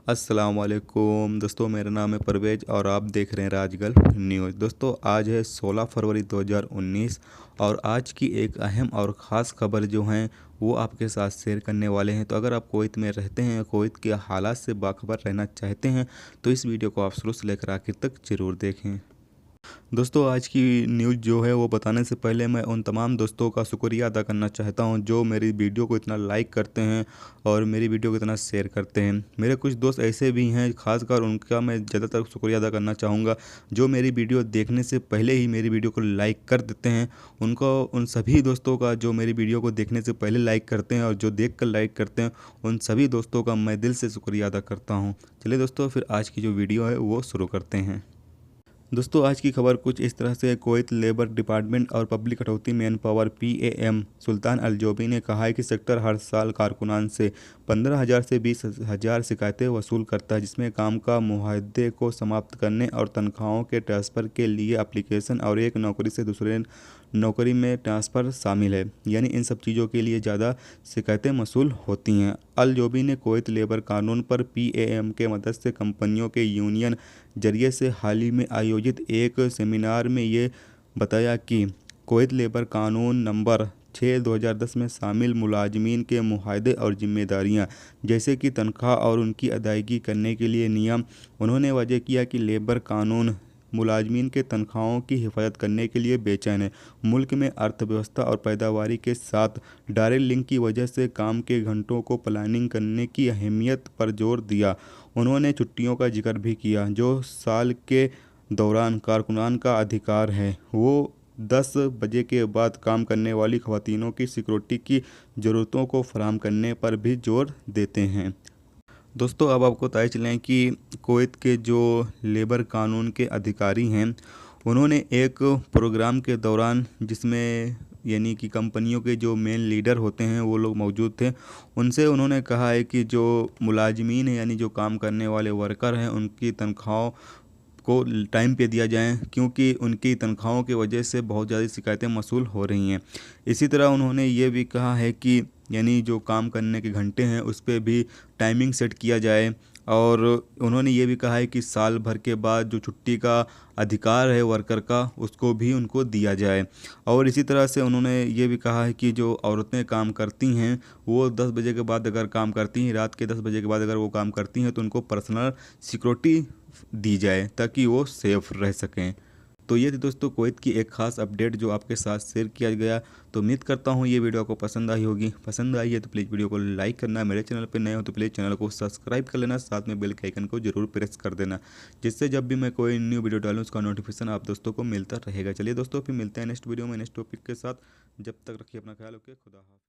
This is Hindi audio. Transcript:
अस्सलाम वालेकुम दोस्तों, मेरा नाम है परवेज और आप देख रहे हैं राजगल न्यूज़। दोस्तों, आज है 16 फरवरी 2019 और आज की एक अहम और ख़ास खबर जो हैं वो आपके साथ शेयर करने वाले हैं। तो अगर आप कुवैत में रहते हैं, कुवैत के हालात से बाखबर रहना चाहते हैं तो इस वीडियो को आप शुरू से लेकर आखिर तक ज़रूर देखें। दोस्तों, आज की न्यूज़ जो है वो बताने से पहले मैं उन तमाम दोस्तों का शुक्रिया अदा करना चाहता हूं जो मेरी वीडियो को इतना लाइक करते हैं और मेरी वीडियो को इतना शेयर करते हैं। मेरे कुछ दोस्त ऐसे भी हैं, खासकर उनका मैं ज़्यादातर शुक्रिया अदा करना चाहूँगा जो मेरी वीडियो देखने से पहले ही मेरी वीडियो को लाइक कर देते हैं। उनको, उन सभी दोस्तों का जो मेरी वीडियो को देखने से पहले लाइक करते हैं और जो देख कर लाइक करते हैं, उन सभी दोस्तों का मैं दिल से शुक्रिया अदा करता हूँ। चलिए दोस्तों, फिर आज की जो वीडियो है वो शुरू करते हैं। दोस्तों, आज की खबर कुछ इस तरह से। कुवैत लेबर डिपार्टमेंट और पब्लिक कटौती मैन पावर PAM सुल्तान अल जोबी ने कहा है कि सेक्टर हर साल कारकुनान से 15,000 से 20,000 शिकायतें वसूल करता है, जिसमें काम का मुआहदे को समाप्त करने और तनख्वाहों के ट्रांसफ़र के लिए एप्लीकेशन और एक नौकरी से दूसरे नौकरी में ट्रांसफ़र शामिल है। यानी इन सब चीज़ों के लिए ज़्यादा शिकायतें मसूल होती हैं। अल जोबी ने कुवैत लेबर कानून पर PAM के मदद से कंपनियों के यूनियन जरिए से हाल ही में आयोजित एक सेमिनार में ये बताया कि कुवैत लेबर कानून नंबर 6/2010 में शामिल मुलाजमीन के मुआहदे और जिम्मेदारियां, जैसे कि तनख्वाह और उनकी अदायगी करने के लिए नियम। उन्होंने वाज़ेह किया कि लेबर कानून मुलाजमीन के तनख्वाहों की हिफाजत करने के लिए बेचैन है। मुल्क में अर्थव्यवस्था और पैदावारी के साथ डायरेक्ट लिंक की वजह से काम के घंटों को प्लानिंग करने की अहमियत पर जोर दिया। उन्होंने छुट्टियों का जिक्र भी किया, जो साल के दौरान कारकुनान का अधिकार है। वो 10 बजे के बाद काम करने वाली ख़वातीनों की सिक्योरिटी की ज़रूरतों को फराहम करने पर भी जोर देते हैं। दोस्तों, अब आपको बताए चलें कि कुवैत के जो लेबर कानून के अधिकारी हैं, उन्होंने एक प्रोग्राम के दौरान, जिसमें यानी कि कंपनियों के जो मेन लीडर होते हैं वो लोग मौजूद थे, उनसे उन्होंने कहा है कि जो मुलाजमीन हैं, यानी जो काम करने वाले वर्कर हैं, उनकी तनख्वाहों को टाइम पे दिया जाए, क्योंकि उनकी तनख्वाहों की वजह से बहुत ज़्यादा शिकायतें मसूल हो रही हैं। इसी तरह उन्होंने ये भी कहा है कि यानी जो काम करने के घंटे हैं उस पे भी टाइमिंग सेट किया जाए। और उन्होंने ये भी कहा है कि साल भर के बाद जो छुट्टी का अधिकार है वर्कर का, उसको भी उनको दिया जाए। और इसी तरह से उन्होंने ये भी कहा है कि जो औरतें काम करती हैं वो 10 बजे के बाद अगर काम करती हैं, रात के 10 बजे के बाद अगर वो काम करती हैं, तो उनको पर्सनल सिक्योरिटी दी जाए ताकि वो सेफ रह सकें। तो ये थी दोस्तों कुवैत की एक ख़ास अपडेट जो आपके साथ शेयर किया गया। तो उम्मीद करता हूँ ये वीडियो आपको पसंद आई होगी। पसंद आई है तो प्लीज़ वीडियो को लाइक करना, मेरे चैनल पर नए हो तो प्लीज़ चैनल को सब्सक्राइब कर लेना, साथ में बेल के आइकन को जरूर प्रेस कर देना, जिससे जब भी मैं कोई न्यू वीडियो डालूँ उसका नोटिफिकेशन आप दोस्तों को मिलता रहेगा। चलिए दोस्तों, फिर मिलते हैं नेक्स्ट वीडियो में नेक्स्ट टॉपिक के साथ। जब तक रखिए अपना ख्याल, ओके, खुदा हाफिज़।